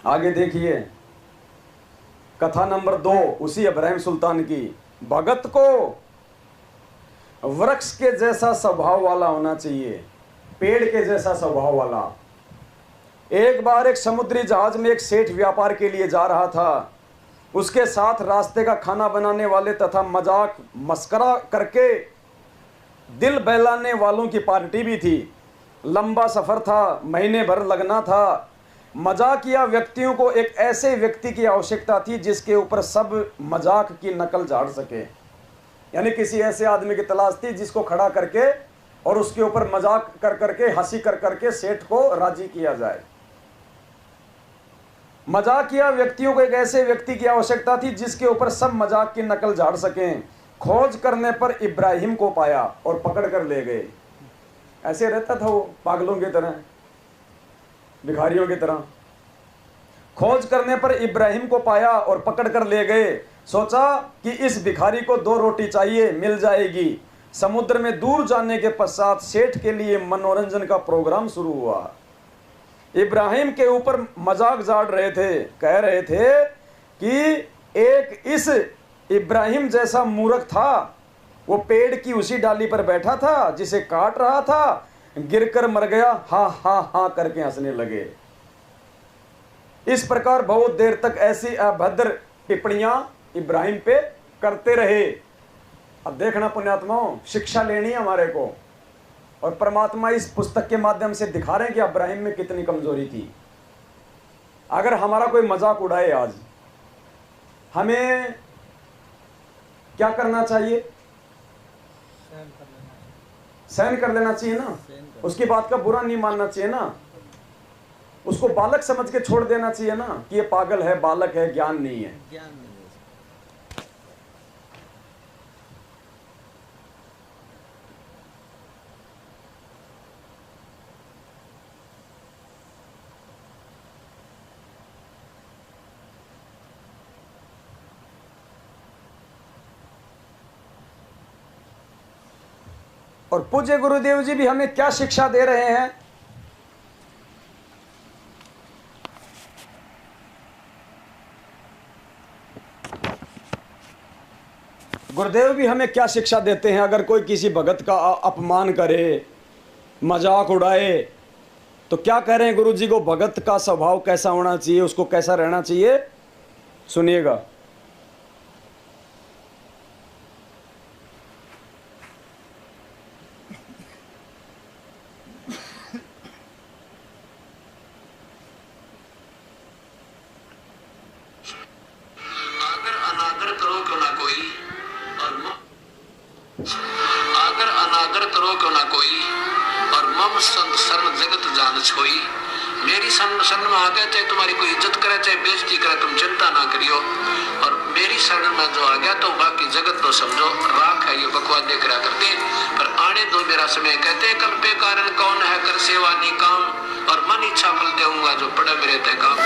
आगे देखिए कथा नंबर 2 उसी इब्राहिम सुल्तान की। भगत को वृक्ष के जैसा स्वभाव वाला होना चाहिए, पेड़ के जैसा स्वभाव वाला। एक बार एक समुद्री जहाज में एक सेठ व्यापार के लिए जा रहा था। उसके साथ रास्ते का खाना बनाने वाले तथा मजाक मस्करा करके दिल बहलाने वालों की पार्टी भी थी। लंबा सफर था, महीने भर लगना था। मजाकिया व्यक्तियों को एक ऐसे व्यक्ति की आवश्यकता थी जिसके ऊपर सब मजाक की नकल झाड़ सके। यानी किसी ऐसे आदमी की तलाश थी जिसको खड़ा करके और उसके ऊपर मजाक कर करके, हंसी कर करके सेठ को राजी किया जाए। मजाकिया व्यक्तियों को एक ऐसे व्यक्ति की आवश्यकता थी जिसके ऊपर सब मजाक की नकल झाड़ सकें। खोज करने पर इब्राहिम को पाया और पकड़ कर ले गए। ऐसे रहता था वो, पागलों की तरह, भिखारियों की तरह। खोज करने पर इब्राहिम को पाया और पकड़ कर ले गए। सोचा कि इस भिखारी को 2 रोटी चाहिए, मिल जाएगी। समुद्र में दूर जाने के पश्चात सेठ के लिए मनोरंजन का प्रोग्राम शुरू हुआ। इब्राहिम के ऊपर मजाक झाड़ रहे थे, कह रहे थे कि एक इस इब्राहिम जैसा मूर्ख था, वो पेड़ की उसी डाली पर बैठा था जिसे काट रहा था, गिरकर मर गया। हा हा हा करके हंसने लगे। इस प्रकार बहुत देर तक ऐसी अभद्र टिप्पणियां इब्राहिम पे करते रहे। अब देखना पुण्यात्माओं, शिक्षा लेनी है हमारे को, और परमात्मा इस पुस्तक के माध्यम से दिखा रहे हैं कि इब्राहिम में कितनी कमजोरी थी। अगर हमारा कोई मजाक उड़ाए आज, हमें क्या करना चाहिए? सहन कर लेना चाहिए ना। उसकी बात का बुरा नहीं मानना चाहिए ना। उसको बालक समझ के छोड़ देना चाहिए ना कि ये पागल है, बालक है, ज्ञान नहीं है। और पूज्य गुरुदेव जी भी हमें क्या शिक्षा दे रहे हैं? गुरुदेव भी हमें क्या शिक्षा देते हैं? अगर कोई किसी भगत का अपमान करे, मजाक उड़ाए, तो क्या कह रहे हैं गुरु जी को? भगत का स्वभाव कैसा होना चाहिए, उसको कैसा रहना चाहिए? सुनिएगा। मेरी शरण में आ गए, चाहे तुम्हारी कोई इज्जत करे चाहे बेइज्जती करे, तुम चिंता ना करियो। और मेरी शरण में जो आ गया तो बाकी जगत तो समझो राख है, ये बकवास देख रहा करते। पर आने दो मेरा समय। कहते कल पे कारण कौन है, कर सेवा नी काम, और मन इच्छा फल देऊंगा जो पड़े मेरे ते काम।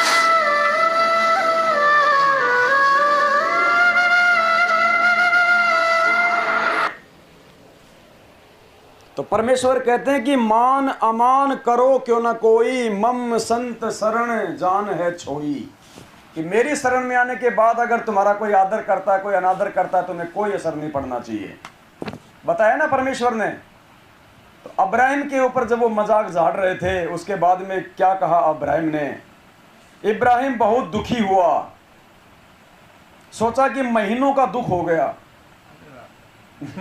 तो परमेश्वर कहते हैं कि मान अमान करो क्यों ना कोई, मम संत शरण जान है छोई। कि मेरी शरण में आने के बाद अगर तुम्हारा कोई आदर करता है, कोई अनादर करता है, तुम्हें कोई असर नहीं पड़ना चाहिए। बताया ना परमेश्वर ने। तो इब्राहिम के ऊपर जब वो मजाक झाड़ रहे थे, उसके बाद में क्या कहा इब्राहिम ने? इब्राहिम बहुत दुखी हुआ, सोचा कि महीनों का दुख हो गया,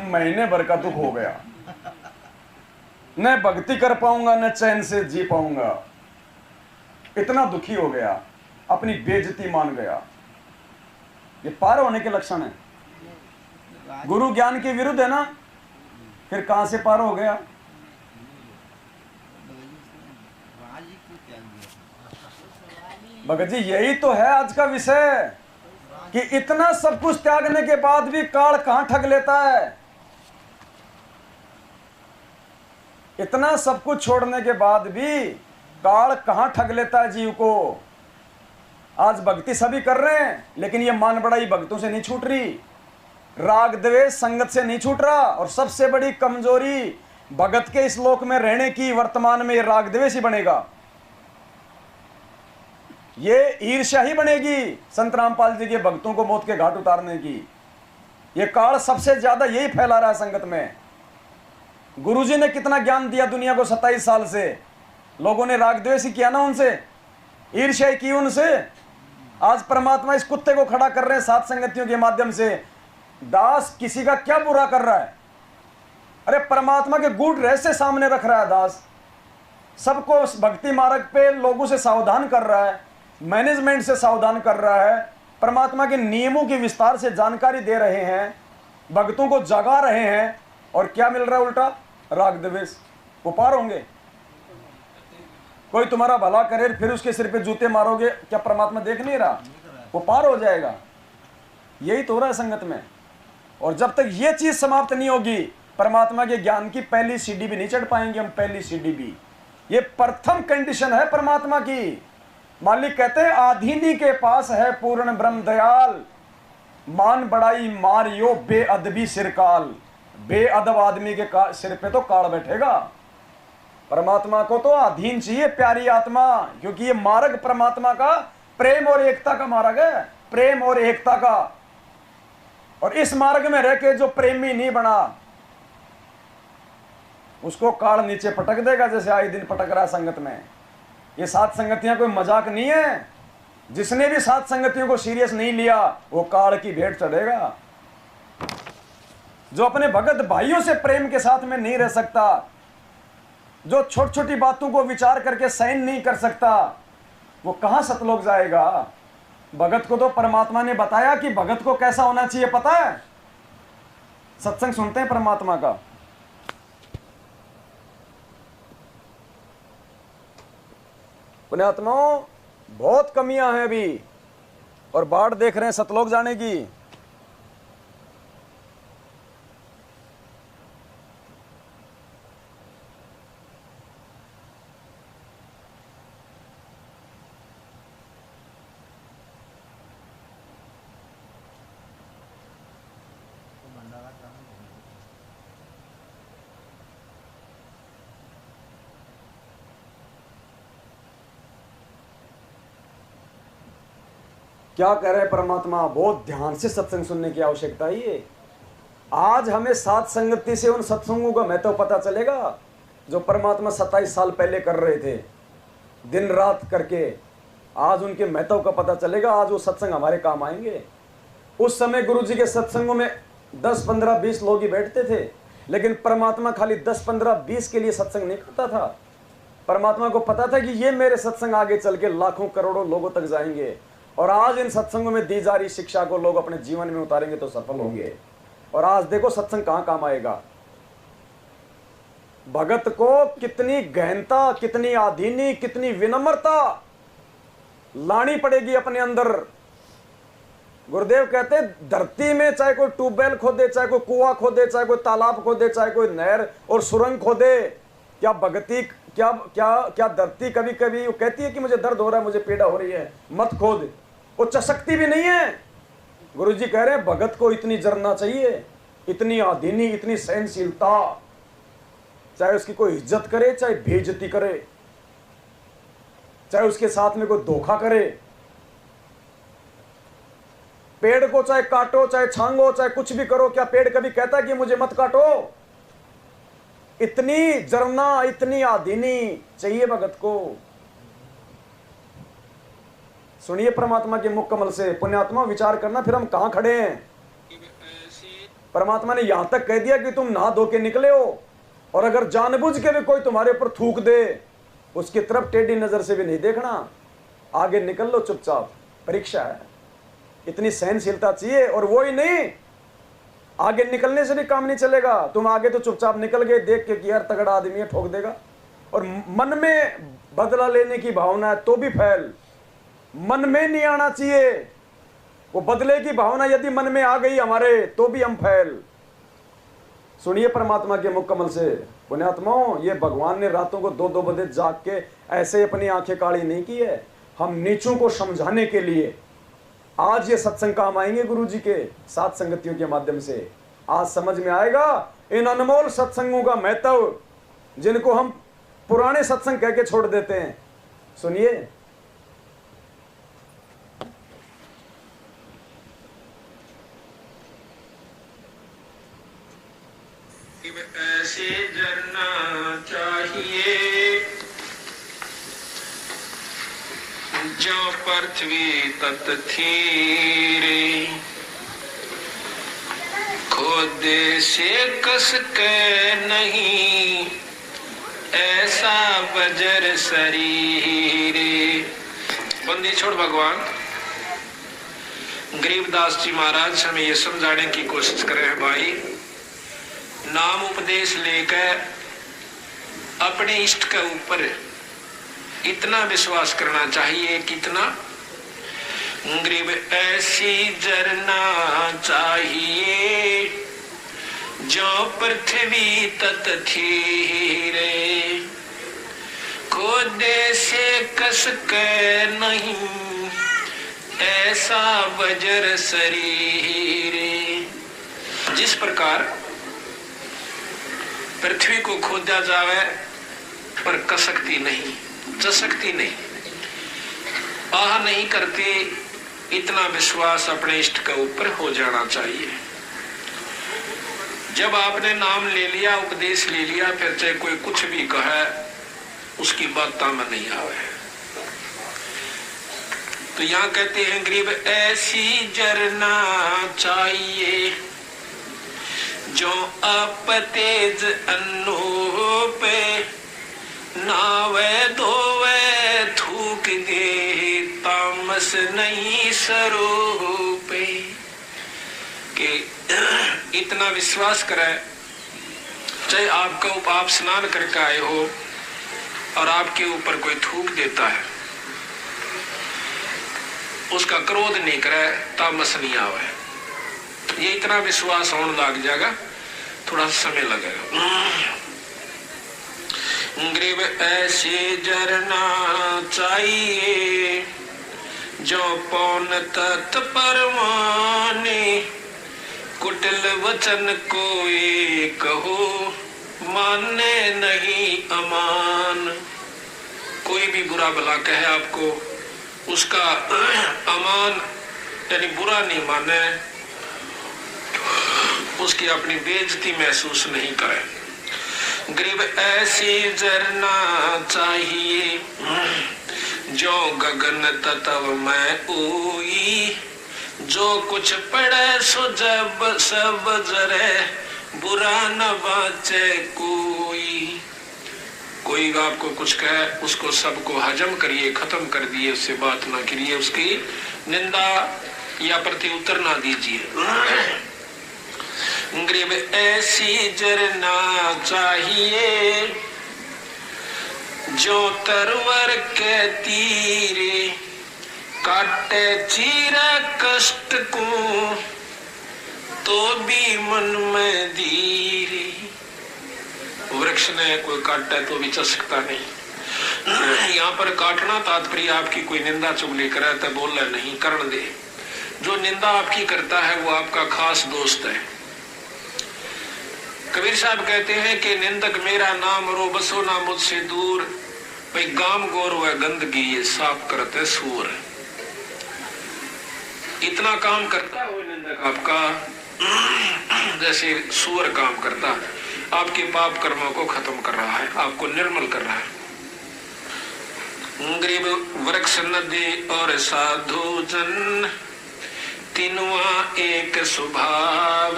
महीने भर का दुख हो गया, न भक्ति कर पाऊंगा न चैन से जी पाऊंगा। इतना दुखी हो गया, अपनी बेइज्जती मान गया। ये पार होने के लक्षण है। गुरु ज्ञान के विरुद्ध है ना, फिर कहां से पार हो गया? भगत जी यही तो है आज का विषय, कि इतना सब कुछ त्यागने के बाद भी काल कहां ठग लेता है। इतना सब कुछ छोड़ने के बाद भी काल कहां ठग लेता है जीव को। आज भक्ति सभी कर रहे हैं, लेकिन ये मान बड़ाई भक्तों से नहीं छूट रही, राग द्वेष संगत से नहीं छूट रहा। और सबसे बड़ी कमजोरी भगत के इस लोक में रहने की वर्तमान में ये राग द्वेष ही बनेगा। ये ईर्ष्या ही बनेगी संत रामपाल जी के भक्तों को मौत के घाट उतारने की। ये काल सबसे ज्यादा यही फैला रहा है संगत में। गुरुजी ने कितना ज्ञान दिया दुनिया को 27 साल से, लोगों ने राग द्वेष ही किया ना उनसे, ईर्ष्या की उनसे। आज परमात्मा इस कुत्ते को खड़ा कर रहे हैं सात संगतियों के माध्यम से। दास किसी का क्या बुरा कर रहा है? अरे परमात्मा के गूढ़ रहस्य सामने रख रहा है दास, सबको भक्ति मार्ग पे लोगों से सावधान कर रहा है, मैनेजमेंट से सावधान कर रहा है, परमात्मा के नियमों की विस्तार से जानकारी दे रहे हैं, भक्तों को जगा रहे हैं। और क्या मिल रहा है उल्टा? राग द्वेष। वो पार होंगे? कोई तुम्हारा भला करे फिर उसके सिर पे जूते मारोगे, क्या परमात्मा देख नहीं रहा? वो पार हो जाएगा। यही तो हो रहा है संगत में। और जब तक ये चीज समाप्त नहीं होगी, परमात्मा के ज्ञान की पहली सीढ़ी भी नहीं चढ़ पाएंगे हम। पहली सीढ़ी भी, ये प्रथम कंडीशन है परमात्मा की। मालिक कहते हैं आधीनी के पास है पूर्ण ब्रह्म दयाल, मान बड़ाई मारियो बेअदबी सिरकाल। बेअदब आदमी के सिर पे तो काल बैठेगा। परमात्मा को तो अधीन चाहिए प्यारी आत्मा, क्योंकि ये मार्ग परमात्मा का प्रेम और एकता का मार्ग है, प्रेम और एकता का। और इस मार्ग में रह के जो प्रेमी नहीं बना, उसको काल नीचे पटक देगा, जैसे आए दिन पटक रहा है संगत में। ये सात संगतियां कोई मजाक नहीं है। जिसने भी सात संगतियों को सीरियस नहीं लिया, वो काल की भेंट चढ़ेगा। जो अपने भगत भाइयों से प्रेम के साथ में नहीं रह सकता, जो छोटी छोटी बातों को विचार करके सहन नहीं कर सकता, वो कहां सतलोक जाएगा? भगत को तो परमात्मा ने बताया कि भगत को कैसा होना चाहिए, पता है? सत्संग सुनते हैं परमात्मा का। पुण्यात्माओं, बहुत कमियां हैं अभी, और बाढ़ देख रहे हैं सतलोक जाने की। क्या कह रहे परमात्मा? बहुत ध्यान से सत्संग सुनने की आवश्यकता है। ये आज हमें सात संगति से उन सत्संगों का महत्व पता चलेगा जो परमात्मा 27 साल पहले कर रहे थे, दिन रात करके। आज उनके महत्व का पता चलेगा। आज वो सत्संग हमारे काम आएंगे। उस समय गुरु जी के सत्संगों में 10, 15, 20 लोग ही बैठते थे, लेकिन परमात्मा खाली 10, 15, 20 के लिए सत्संग नहीं करता था। परमात्मा को पता था कि ये मेरे सत्संग आगे चल के लाखों करोड़ों लोगों तक जाएंगे। और आज इन सत्संगों में दी जा रही शिक्षा को लोग अपने जीवन में उतारेंगे तो सफल होंगे। और आज देखो सत्संग कहां काम आएगा। भगत को कितनी गहनता, कितनी आधीनी, कितनी विनम्रता लानी पड़ेगी अपने अंदर। गुरुदेव कहते हैं धरती में चाहे कोई ट्यूबवेल खोदे, चाहे कोई कुआं खोदे, चाहे कोई तालाब खोदे, चाहे कोई नहर और सुरंग खोदे, क्या भगती, क्या क्या क्या धरती कभी कभी वो कहती है कि मुझे दर्द हो रहा है, मुझे पीड़ा हो रही है, मत खोद? वो चसकती भी नहीं है। गुरुजी कह रहे हैं भगत को इतनी जरना चाहिए, इतनी आधीनी, इतनी सहनशीलता, चाहे उसकी कोई इज्जत करे, चाहे बेइज्जती करे, चाहे उसके साथ में कोई धोखा करे। पेड़ को चाहे काटो, चाहे छांगो, चाहे कुछ भी करो, क्या पेड़ कभी कहता है कि मुझे मत काटो? इतनी जरना, इतनी आधीनी चाहिए भगत को। सुनिए परमात्मा के मुख कमल से। पुण्यात्मा विचार करना फिर हम कहां खड़े हैं। परमात्मा ने यहां तक कह दिया कि तुम नहा धो के निकले हो, और अगर जानबूझ के भी कोई तुम्हारे ऊपर थूक दे, उसकी तरफ टेढ़ी नजर से भी नहीं देखना, आगे निकल लो चुपचाप। परीक्षा है, इतनी सहनशीलता चाहिए। और वो ही नहीं, आगे निकलने से भी काम नहीं चलेगा। तुम आगे तो चुपचाप निकल गए, देख के कि यार तगड़ा आदमी है, ठोक देगा। और मन में बदला लेने की भावना है तो भी फैल, मन में नहीं आना चाहिए। वो बदले की भावना यदि मन में आ गई हमारे, तो भी हम फैल। सुनिए परमात्मा के मुख कमल से। पुण्यात्माओं, ये भगवान ने रातों को 2-2 बजे जाग के ऐसे अपनी आंखें काली नहीं की है। हम नीचों को समझाने के लिए आज ये सत्संग काम आएंगे गुरु जी के सात संगतियों के माध्यम से। आज समझ में आएगा इन अनमोल सत्संगों का महत्व, जिनको हम पुराने सत्संग कह के छोड़ देते हैं। सुनिए, जो पृथ्वी तत थीरे, खोदे से कस के नहीं ऐसा बजर शरीरे। बंदी छोड़ भगवान। गरीबदास जी महाराज हमें ये समझाने की कोशिश कर रहे हैं, भाई नाम उपदेश लेकर अपने इष्ट के ऊपर इतना विश्वास करना चाहिए, कितना गरीब ऐसी जरना चाहिए जो पृथ्वी तत थीरे, खोदे से कस के नहीं ऐसा बजर शरीरे। जिस प्रकार पृथ्वी को खोदा जावे पर कसकती नहीं, चसकती नहीं, आह नहीं करती, इतना विश्वास अपने इष्ट के ऊपर हो जाना चाहिए। जब आपने नाम ले लिया, उपदेश ले लिया, फिर चाहे कोई कुछ भी कहे उसकी बात में नहीं आवे। तो यहाँ कहते हैं गरीब ऐसी जरना चाहिए जो आप तेज अन्नों पे नावे धोवे थूक दे, तामस नहीं सरो पे। कि इतना विश्वास करे, चाहे आपका आप स्नान करके आए हो और आपके ऊपर कोई थूक देता है, उसका क्रोध नहीं करे, तामस नहीं आवे। ये इतना विश्वास होने लग जाएगा, थोड़ा समय लगेगा। गरीब ऐसे जरना चाहिए जो पौन तत् परवाने, कुटिल वचन कोई कहो माने नहीं अमान। कोई भी बुरा भला कहे आपको, उसका अमान यानी बुरा नहीं माने, उसकी अपनी बेइज्जती महसूस नहीं करे। गरीब ऐसी जरना चाहिए जो गगन तत्व में ओई, जो कुछ पड़े सो जब सब जरे, बुरा न बाचे कोई। कोई आपको कुछ कहे, उसको सबको हजम करिए, खत्म कर दिए, उससे बात ना करिए, उसकी निंदा या प्रति उत्तर ना दीजिए। गरीब ऐसी जरना चाहिए जो तरवर के तीरे, काटे चीरा कष्ट को तो भी मन में धीरे। वृक्ष ने कोई काटे तो भी चसकता नहीं। यहाँ पर काटना तात्पर्य आपकी कोई निंदा चुगली करे तो बोले नहीं, करण दे। जो निंदा आपकी करता है वो आपका खास दोस्त है। कबीर साहब कहते हैं कि निंदक मेरा नाम रो बसो ना मुझसे दूर, भाई गाम गोर व गंदगी ये साफ करते सूर। इतना काम करता है वो निंदक आपका जैसे सूर काम करता, आपके पाप कर्मों को खत्म कर रहा है, आपको निर्मल कर रहा है। गरीब वृक्ष नदी और साधु जन, तीनवा एक स्वभाव,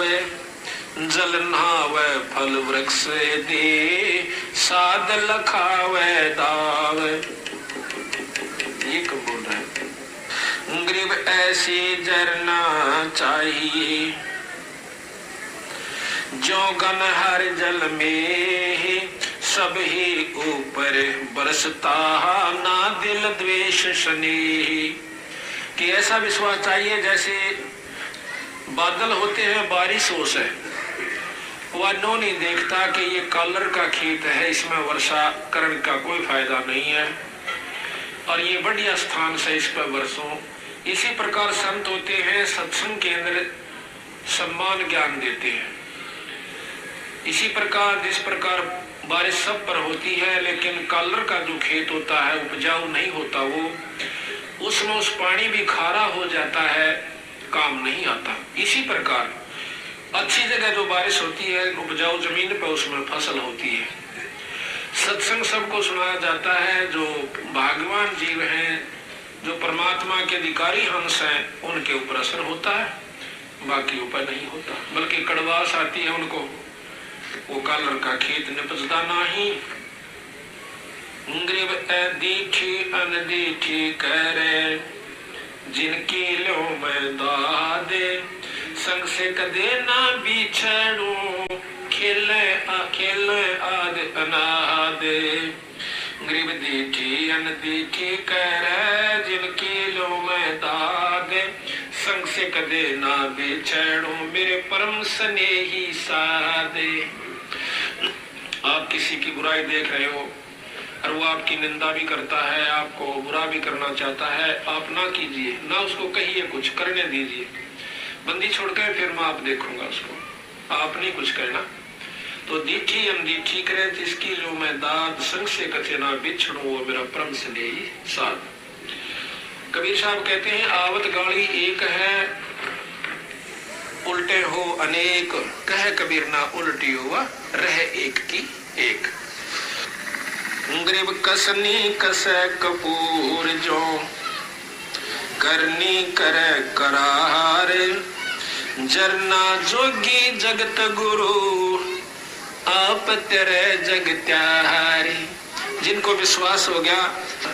जल नहावे फल वृक्ष दे, साध लखावे दाव। ये कब बोल रहे हैं? गरीब ऐसी जरना चाहिए जो गन हर जल में, सब ही ऊपर बरसता ना दिल द्वेष स्नेह। कि ऐसा विश्वास चाहिए जैसे बादल होते हैं, बारिश हो से वह नो नहीं देखता कि ये कलर का खेत है, इसमें वर्षा करने का कोई फायदा नहीं है और ये बढ़िया स्थान से इस पर बरसों। इसी प्रकार संत होते हैं, सत्संग के अंदर सम्मान ज्ञान देते हैं। इसी प्रकार जिस प्रकार बारिश सब पर होती है, लेकिन कलर का जो खेत होता है उपजाऊ नहीं होता, वो उसमें उस पानी भी खारा हो जाता है, काम नहीं आता। इसी प्रकार अच्छी जगह जो बारिश होती है, उपजाऊ जमीन पर उसमें फसल होती है। सत्संग सबको सुनाया जाता है, जो भाग्यवान जीव हैं जो परमात्मा के अधिकारी हंस हैं उनके ऊपर असर होता है, बाकी ऊपर नहीं होता, बल्कि कड़वास आती है उनको। वो कालर का खेत निपजता नहीं। ग्रीब दीठी अनदीठी करे, जिनकी लो मैं दादे, संग से कदे ना बिछड़ू, खेले आद अनादे। ग्रीब दीठी अनदीठी करे, जिनकी लो मैं दादे, संग से कदे ना बिछड़ू, मेरे परम स्नेही सादे। आप किसी की बुराई देख रहे हो और वो आपकी निंदा भी करता है, आपको बुरा भी करना चाहता है, आप ना कीजिए, ना उसको कहिए, कुछ करने दीजिए। बंदी छोड़ के फिर मैं आप देखूंगा उसको, आप नहीं कुछ कहना। तो दीठी अनदीठी करे, जिसकी लो मैं दाद, संग से कथे ना बिछड़ू, वो मेरा परम स्नेही साथ। कबीर साहब कहते हैं, आवत गाड़ी एक है, उल्टे हो अनेक, कह कबीर ना उल्टी हुआ, रह एक की एक। ग्रीब कसनी कसे कपूर जो, करनी करे करारे, जरना जोगी जगत गुरु, आप तेरे जग त्यारे। जिनको विश्वास हो गया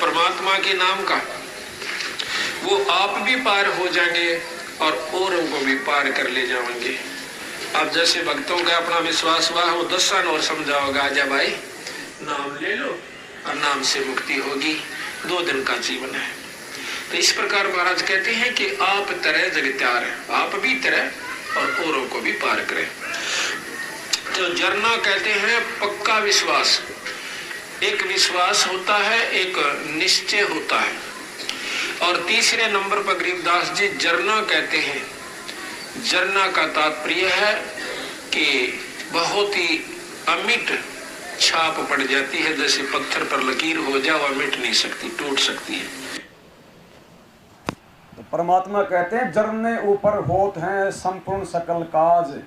परमात्मा के नाम का, वो आप भी पार हो जाएंगे और औरों को भी पार कर ले जाएंगे। अब जैसे भक्तों का अपना विश्वास हुआ, वो 10 और समझाओगा, आजा भाई नाम ले लो और नाम से मुक्ति होगी, 2 दिन का जीवन है। तो इस प्रकार महाराज कहते हैं कि आप तरह जगत्यार है, आप भी तरह और औरों को भी पार करें। तो जरना कहते हैं पक्का विश्वास। एक विश्वास होता है, एक निश्चय होता है। और तीसरे नंबर पर गरीबदास जी जरना कहते हैं। जरना का तात्पर्य है कि बहुत ही अमिट छाप पड़ जाती है, जैसे पत्थर पर लकीर हो जाए, वह मिट नहीं सकती, टूट सकती है। तो परमात्मा कहते हैं जरने ऊपर होत हैं संपूर्ण सकल काज।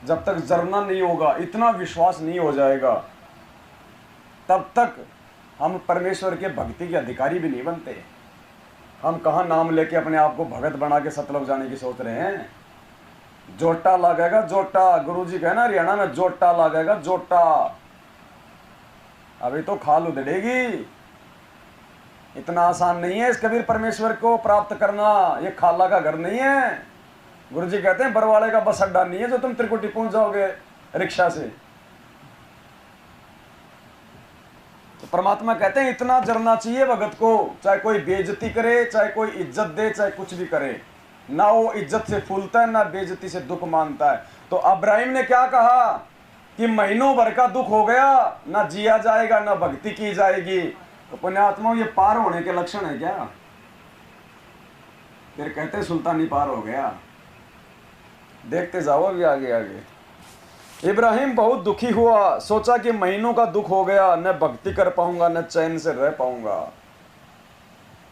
जब तक जरना नहीं होगा, इतना विश्वास नहीं हो जाएगा, तब तक हम परमेश्वर के भक्ति के अधिकारी भी नहीं बनते। हम कहाँ नाम लेके अपने आप को भगत बना के सतलोक जाने की सोच रहे हैं। जोटा लगेगा जोटा, गुरुजी कहना हरियाणा में जोटा लगेगा जोटा। अभी तो खाल उधड़ेगी। इतना आसान नहीं है इस कबीर परमेश्वर को प्राप्त करना। ये खाला का घर नहीं है। गुरुजी कहते हैं बरवाड़े का बस अड्डा नहीं है जो तुम त्रिकुटी पहुंच जाओगे रिक्शा से। तो परमात्मा कहते हैं इतना जरना चाहिए भगत को, चाहे कोई बेइज्जती करे, चाहे कोई इज्जत दे, चाहे कुछ भी करे, ना वो इज्जत से फूलता है, ना बेइज्जती से दुख मानता है। तो अब्राहिम ने क्या कहा कि महीनों भर का दुख हो गया, ना जिया जाएगा, ना भक्ति की जाएगी। तो पुण्यात्माओं ये पार होने के लक्षण है क्या? फिर कहते सुल्तानी पार हो गया। देखते जाओ अभी आगे आगे। इब्राहिम बहुत दुखी हुआ, सोचा कि महीनों का दुख हो गया, न भक्ति कर पाऊंगा, न चैन से रह पाऊंगा।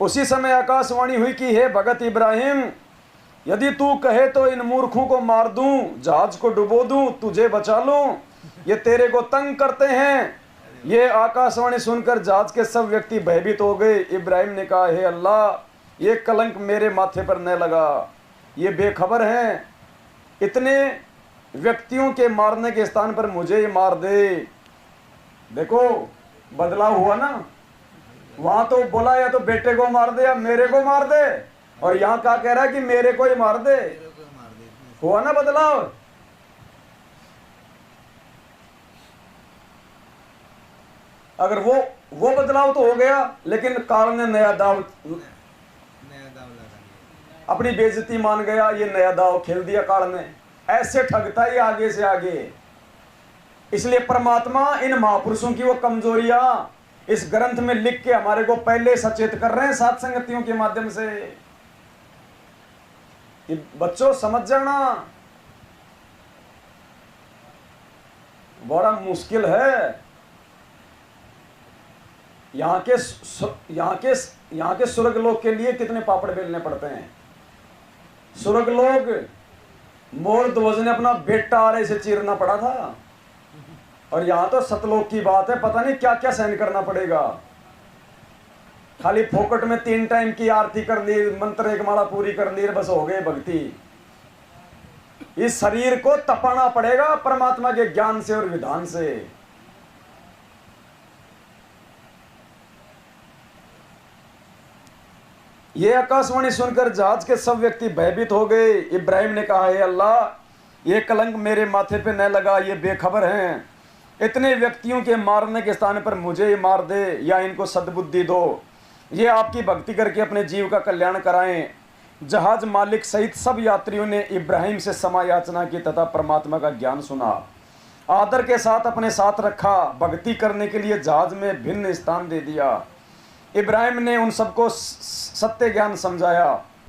उसी समय आकाशवाणी हुई कि हे भगत इब्राहिम, यदि तू कहे तो इन मूर्खों को मार दूं, जहाज को डुबो दूं, तुझे बचा लूं। ये तेरे को तंग करते हैं। ये आकाशवाणी सुनकर जहाज के सब व्यक्ति भयभीत हो गए। इब्राहिम ने कहा, हे अल्लाह, ये कलंक मेरे माथे पर न लगा। ये बेखबर हैं, इतने व्यक्तियों के मारने के स्थान पर मुझे ही मार दे। देखो बदलाव हुआ ना। वहां तो बोला या तो बेटे को मार दे या मेरे को मार दे, और यहाँ क्या कह रहा है कि मेरे को ही मार दे। हुआ ना बदलाव। अगर वो बदलाव तो हो गया, लेकिन काल ने नया दाव अपनी बेइज्जती मान गया। ये नया दाव खेल दिया काल ने। ऐसे ठगता ही आगे से आगे। इसलिए परमात्मा इन महापुरुषों की वो कमजोरियां इस ग्रंथ में लिख के हमारे को पहले सचेत कर रहे हैं सात संगतियों के माध्यम से कि बच्चों समझ जाना। बड़ा मुश्किल है। यहाँ के स्वर्ग लोग के लिए कितने पापड़ बेलने पड़ते हैं। स्वर्ग लोग मोर ध्वज ने अपना बेटा आरे से चीरना पड़ा था, और यहाँ तो सतलोक की बात है, पता नहीं क्या क्या सहन करना पड़ेगा। खाली फोकट में 3 टाइम की आरती कर ली, मंत्र एक माला पूरी कर ली, बस हो गए भक्ति। इस शरीर को तपाना पड़ेगा परमात्मा के ज्ञान से और विधान से। ये आकाशवाणी सुनकर जहाज के सब व्यक्ति भयभीत हो गए। इब्राहिम ने कहा, हे अल्लाह, ये कलंक मेरे माथे पे न लगा, ये बेखबर हैं। इतने व्यक्तियों के मारने के स्थान पर मुझे ही मार दे या इनको सद्बुद्धि दो। ये आपकी भक्ति करके अपने जीव का कल्याण कराएं। जहाज मालिक सहित सब यात्रियों ने इब्राहिम से क्षमा याचना की तथा परमात्मा का ज्ञान सुना, आदर के साथ अपने साथ रखा, भक्ति करने के लिए जहाज में भिन्न स्थान दे दिया। इब्राहिम ने उन सबको सत्य ज्ञान समझाया।